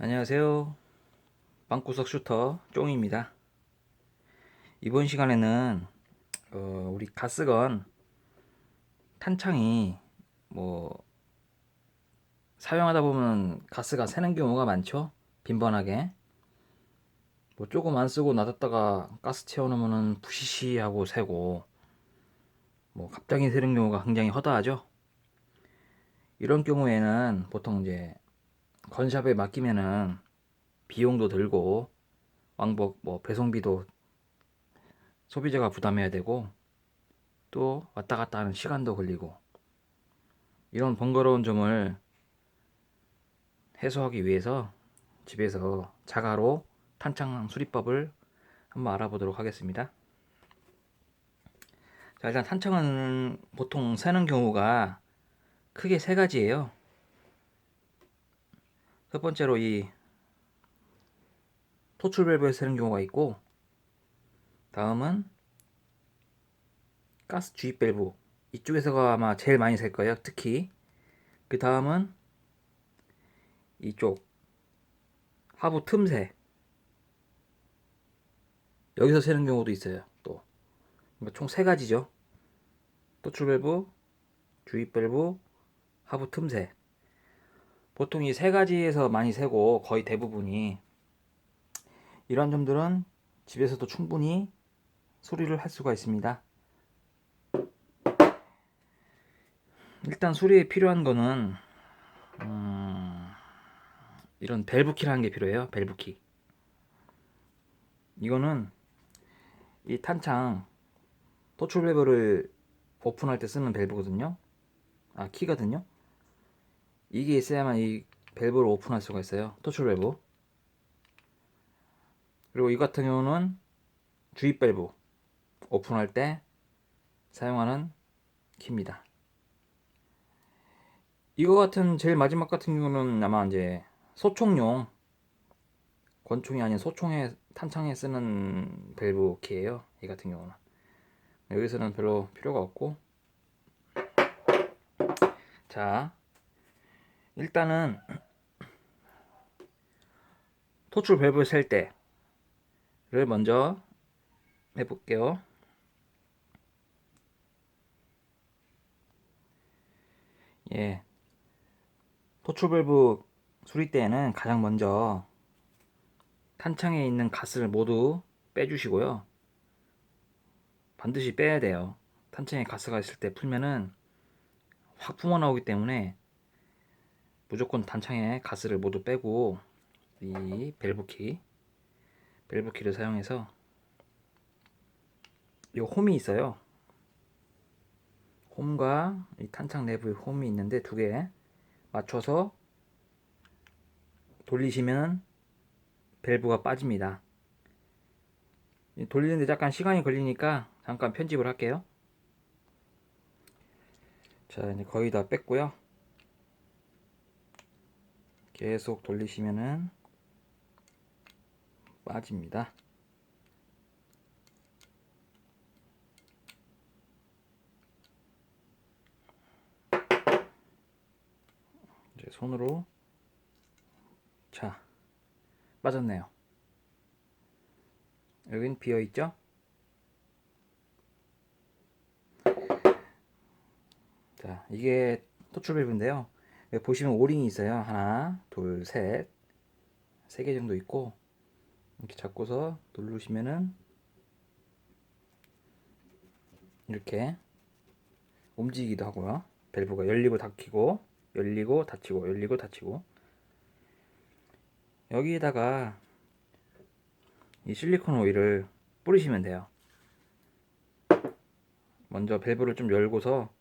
안녕하세요. 방구석 슈터 쫑입니다. 이번 시간에는 우리 가스건 탄창이 뭐 사용하다 보면 가스가 새는 경우가 많죠. 빈번하게 뭐 조금 안 쓰고 놔뒀다가 가스 채워놓으면 부시시 하고 새고 뭐 갑자기 새는 경우가 굉장히 허다하죠. 이런 경우에는 보통 이제 건샵에 맡기면은 비용도 들고 왕복 뭐 배송비도 소비자가 부담해야 되고 또 왔다 갔다 하는 시간도 걸리고 이런 번거로운 점을 해소하기 위해서 집에서 자가로 탄창 수리법을 한번 알아보도록 하겠습니다. 자, 일단 탄창은 보통 새는 경우가 크게 세 가지예요. 첫 번째로 이 토출 밸브에 새는 경우가 있고, 다음은 가스 주입 밸브, 이쪽에서가 아마 제일 많이 셀 거예요. 특히 그 다음은 이쪽 하부 틈새, 여기서 새는 경우도 있어요. 또 총 세 가지죠. 토출 밸브, 주입 밸브, 하부 틈새. 보통 이 세 가지에서 많이 새고 거의 대부분이 이런 점들은 집에서도 충분히 수리를 할 수가 있습니다. 일단 수리에 필요한 거는 이런 밸브키라는 게 필요해요. 밸브키. 이거는 이 탄창 토출 밸브를 오픈할 때 쓰는 밸브거든요. 키거든요. 이게 있어야만 이 밸브를 오픈할 수가 있어요. 토출 밸브. 그리고 이 같은 경우는 주입 밸브 오픈할 때 사용하는 키입니다. 이거 같은 제일 마지막 같은 경우는 아마 이제 소총용, 권총이 아닌 소총에 탄창에 쓰는 밸브 키예요. 이 같은 경우는 여기서는 별로 필요가 없고, 자 일단은 토출 밸브 셀 때를 먼저 해볼게요. 예, 토출 밸브 수리 때에는 가장 먼저 탄창에 있는 가스를 모두 빼주시고요. 반드시 빼야 돼요. 탄창에 가스가 있을 때 풀면은 확 뿜어 나오기 때문에 무조건 탄창에 가스를 모두 빼고 이 밸브키를 사용해서 이 홈이 있어요. 홈과 이 탄창 내부에 홈이 있는데 두 개 맞춰서 돌리시면 밸브가 빠집니다. 돌리는데 약간 시간이 걸리니까 잠깐 편집을 할게요. 자, 이제 거의 다 뺐고요. 계속 돌리시면은 빠집니다. 이제 손으로, 자, 빠졌네요. 여긴 비어 있죠? 자, 이게 토출 밸브인데요. 여기 보시면 오링이 있어요. 하나, 둘, 셋, 세 개 정도 있고, 이렇게 잡고서 누르시면은 이렇게 움직이기도 하고요. 밸브가 열리고 닫히고, 열리고 닫히고, 열리고 닫히고. 여기에다가 이 실리콘 오일을 뿌리시면 돼요. 먼저 밸브를 좀 열고서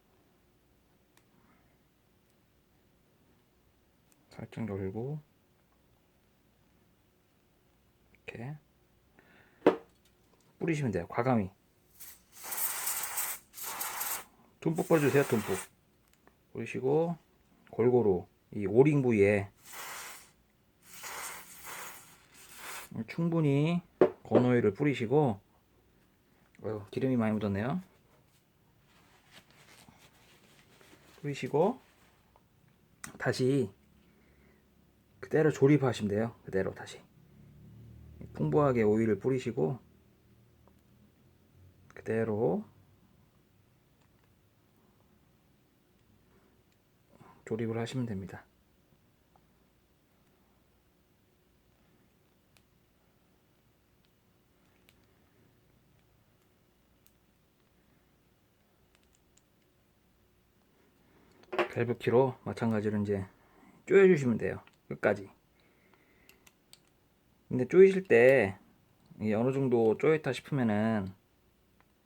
살짝 열고 이렇게 뿌리시면 돼요. 과감히 듬뿍 뿌려주세요. 듬뿍 뿌리시고 골고루 이 오링 부위에 충분히 건오일을 뿌리시고, 기름이 많이 묻었네요. 뿌리시고 다시 그대로 조립하시면 돼요. 그대로 다시 풍부하게 오일을 뿌리시고 그대로 조립을 하시면 됩니다. 밸브키로 마찬가지로 이제 조여주시면 돼요. 끝까지. 근데 조이실 때 어느 정도 조였다 싶으면은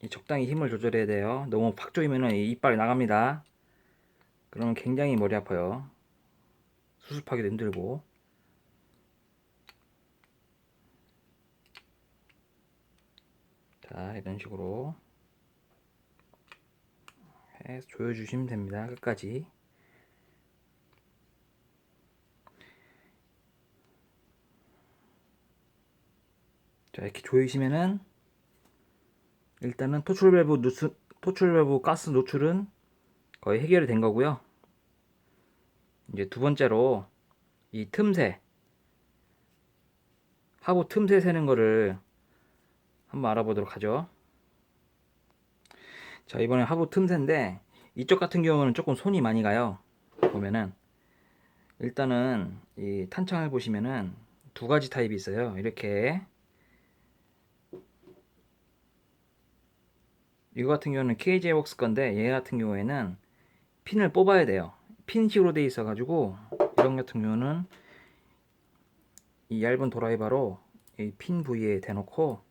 적당히 힘을 조절해야 돼요. 너무 팍 조이면은 이빨이 나갑니다. 그러면 굉장히 머리 아파요. 수습하기도 힘들고. 자, 이런 식으로 해서 조여주시면 됩니다. 끝까지. 자, 이렇게 조이시면은 일단은 토출 밸브 가스 노출은 거의 해결이 된 거고요. 이제 두 번째로 이 틈새, 하부 틈새 세는 거를 한번 알아보도록 하죠. 자, 이번엔 하부 틈새인데 이쪽 같은 경우는 조금 손이 많이 가요. 보면은 일단은 이 탄창을 보시면은 두 가지 타입이 있어요. 이렇게 이거 같은 경우는 KJ 웍스 건데 얘 같은 경우에는 핀을 뽑아야 돼요. 핀식으로 돼 있어 가지고 이런 같은 경우는 이 얇은 도라이버로 이 핀 부위에 대놓고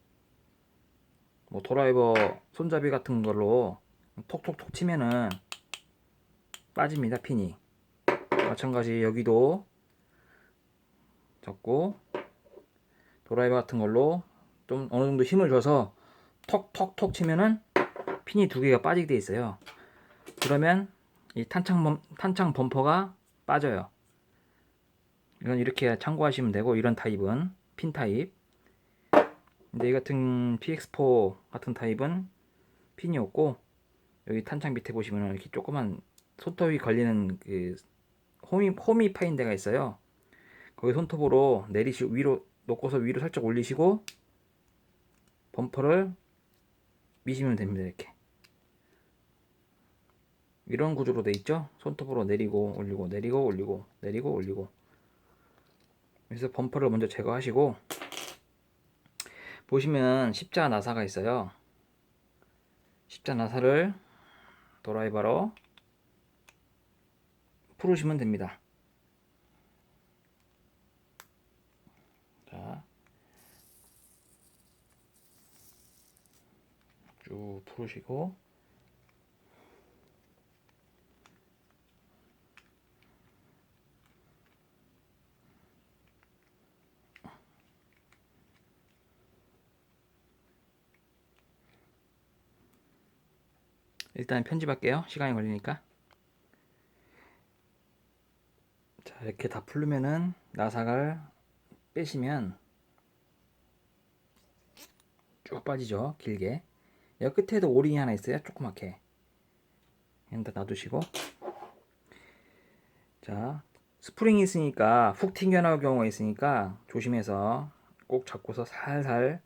뭐 도라이버 손잡이 같은 걸로 톡톡톡 치면은 빠집니다. 핀이. 마찬가지 여기도 잡고 도라이버 같은 걸로 좀 어느 정도 힘을 줘서 톡톡톡 치면은 핀이 두 개가 빠지게 돼 있어요. 그러면 이 탄창 범퍼가 빠져요. 이건 이렇게 참고하시면 되고, 이런 타입은 핀 타입. 근데 이 같은 PX4 같은 타입은 핀이 없고, 여기 탄창 밑에 보시면 이렇게 조그만 손톱이 걸리는 그 홈이 파인 데가 있어요. 거기 손톱으로 내리시고 위로 놓고서 위로 살짝 올리시고 범퍼를 미시면 됩니다. 이렇게 이런 구조로 돼 있죠. 손톱으로 내리고 올리고 내리고 올리고 내리고 올리고. 그래서 범퍼를 먼저 제거하시고, 보시면 십자 나사가 있어요. 십자 나사를 도라이버로 풀으시면 됩니다. 자, 쭉 풀으시고, 일단 편집할게요. 시간이 걸리니까. 자, 이렇게 다 풀르면은 나사를 빼시면 쭉 빠지죠. 길게. 여기 끝에도 오링이 하나 있어요. 조그맣게. 여기다 놔두시고, 자, 스프링이 있으니까 훅 튕겨나올 경우가 있으니까 조심해서 꼭 잡고서 살살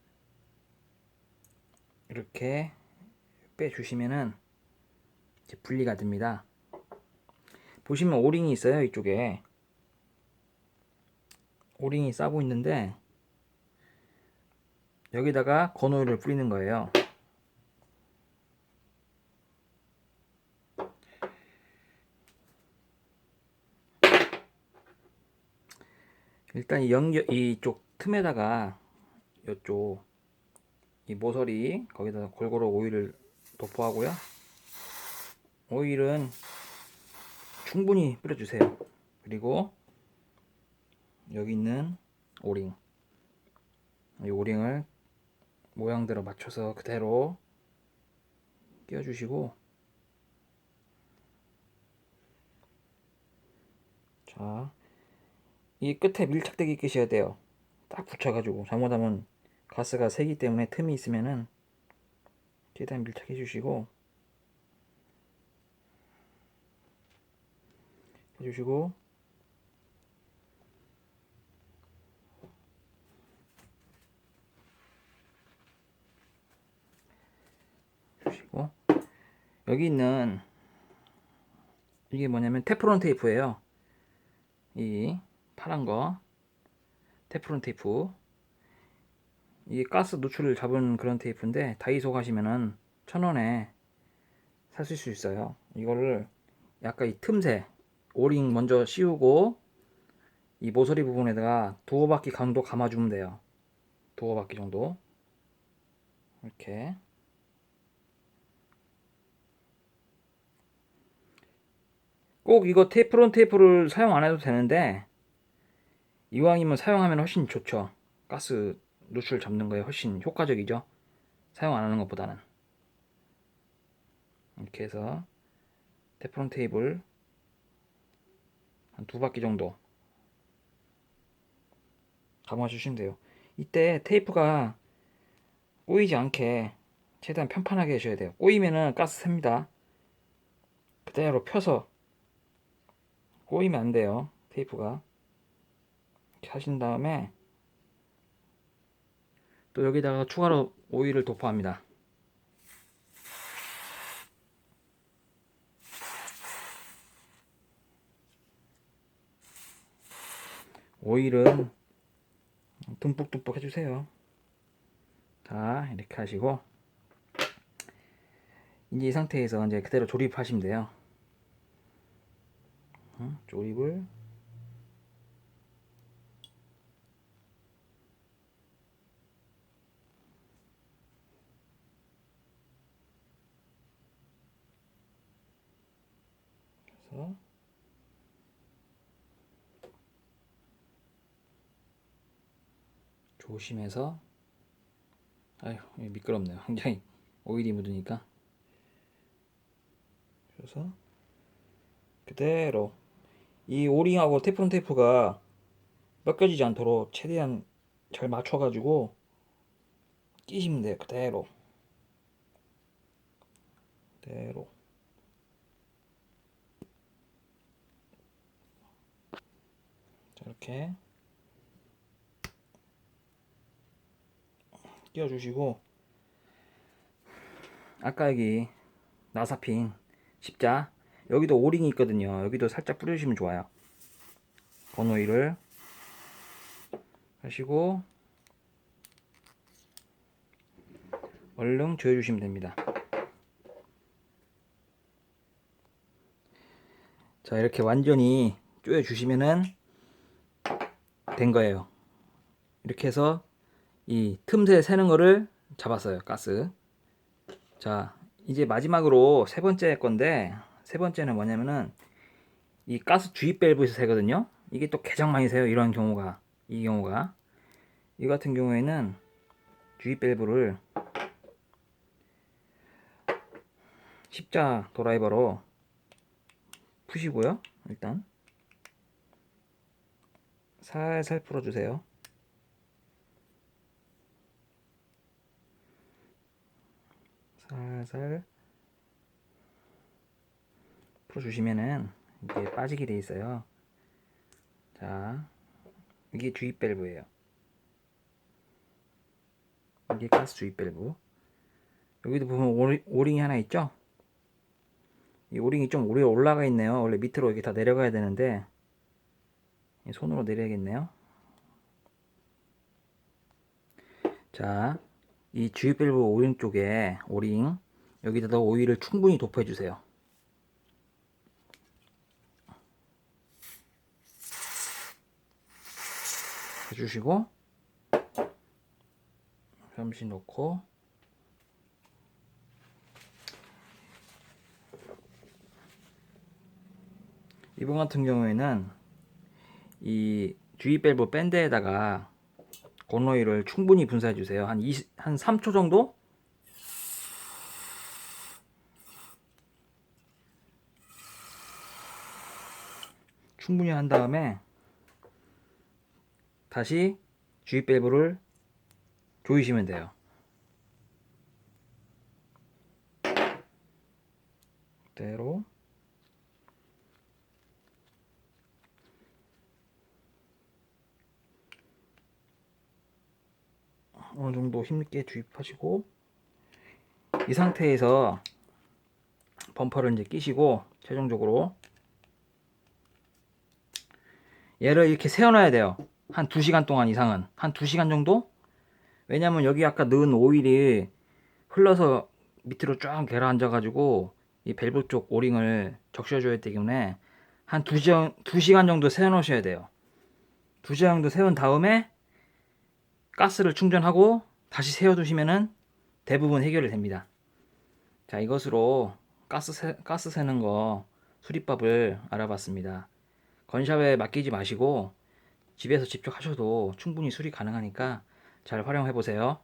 이렇게 빼주시면은 이제 분리가 됩니다. 보시면 오링이 있어요. 이쪽에 오링이 싸고 있는데 여기다가 건오일을 뿌리는 거예요. 일단 이쪽 틈에다가 이쪽 이 모서리 거기다 골고루 오일을 도포하고요. 오일은 충분히 뿌려주세요. 그리고 여기 있는 오링, 이 오링을 모양대로 맞춰서 그대로 끼워주시고, 자, 이 끝에 밀착되게 끼셔야 돼요. 딱 붙여가지고. 잘못하면 가스가 새기 때문에 틈이 있으면은 최대한 밀착해 주시고 해주시고, 여기 있는 이게 뭐냐면 테프론 테이프예요. 이 파란 거 테프론 테이프. 이게 가스 노출을 잡은 그런 테이프인데 다이소 가시면은 1,000원에 사실 수 있어요. 이거를 약간 이 틈새 오링 먼저 씌우고 이 모서리 부분에다가 두어 바퀴 정도 감아주면 돼요. 두어 바퀴 정도 이렇게. 꼭 이거 테프론 테이프를 사용 안 해도 되는데 이왕이면 사용하면 훨씬 좋죠. 가스 노출 잡는 거에 훨씬 효과적이죠. 사용 안 하는 것보다는. 이렇게 해서 테프론 테이프를 한 두 바퀴 정도 감아 주시면 돼요. 이때 테이프가 꼬이지 않게 최대한 편판하게 해줘야 돼요. 꼬이면은 가스 셉니다. 그대로 펴서 꼬이면 안 돼요. 테이프가. 이렇게 하신 다음에 또 여기다가 추가로 오일을 도포합니다. 오일은 듬뿍듬뿍 해주세요. 자, 이렇게 하시고 이제 이 상태에서 이제 그대로 조립하시면 돼요. 조립을 해서 조심해서 아휴 미끄럽네요. 굉장히 오일이 묻으니까. 그래서 그대로 이 오링하고 테프론 테이프가 벗겨지지 않도록 최대한 잘 맞춰가지고 끼시면 돼요. 그대로 그대로. 자, 이렇게 끼워주시고 아까 여기 나사핀 십자 여기도 오링이 있거든요. 여기도 살짝 뿌려주시면 좋아요. 건오일을 하시고 얼른 조여주시면 됩니다. 자, 이렇게 완전히 조여주시면은 된 거예요. 이렇게 해서 이 틈새 새는 거를 잡았어요. 가스. 자, 이제 마지막으로 세 번째 건데 세 번째는 뭐냐면은 이 가스 주입 밸브에서 새거든요. 이게 또 가장 많이 새요. 이런 경우가 이 같은 경우에는 주입 밸브를 십자 드라이버로 푸시고요. 일단 살살 풀어주세요. 살살 풀어주시면은 이게 빠지게 돼 있어요. 자, 이게 주입 밸브예요. 이게 가스 주입 밸브. 여기도 보면 오링이 하나 있죠? 이 오링이 좀 오래 올라가 있네요. 원래 밑으로 이렇게 다 내려가야 되는데 손으로 내려야겠네요. 자, 이 주입 밸브 오링 쪽에 오링 여기다가 오일을 충분히 도포해 주세요. 해주시고 잠시 놓고 이번 같은 경우에는 이 주입 밸브 밴드에다가 건오일을 충분히 분사해 주세요. 한 3초 정도? 충분히 한 다음에 다시 주입 밸브를 조이시면 돼요. 그대로 어느 정도 힘있게 주입하시고 이 상태에서 범퍼를 이제 끼시고 최종적으로 얘를 이렇게 세워놔야 돼요. 한 2시간 동안 이상은. 한 2시간 정도? 왜냐면 여기 아까 넣은 오일이 흘러서 밑으로 쫙 가라앉아가지고 이 밸브 쪽 오링을 적셔줘야 되기 때문에 한 2시간 정도 세워놓으셔야 돼요. 2시간 정도 세운 다음에 가스를 충전하고 다시 세워두시면은 대부분 해결이 됩니다. 자, 이것으로 가스 새는 거 수리법을 알아봤습니다. 건샵에 맡기지 마시고 집에서 직접 하셔도 충분히 수리 가능하니까 잘 활용해 보세요.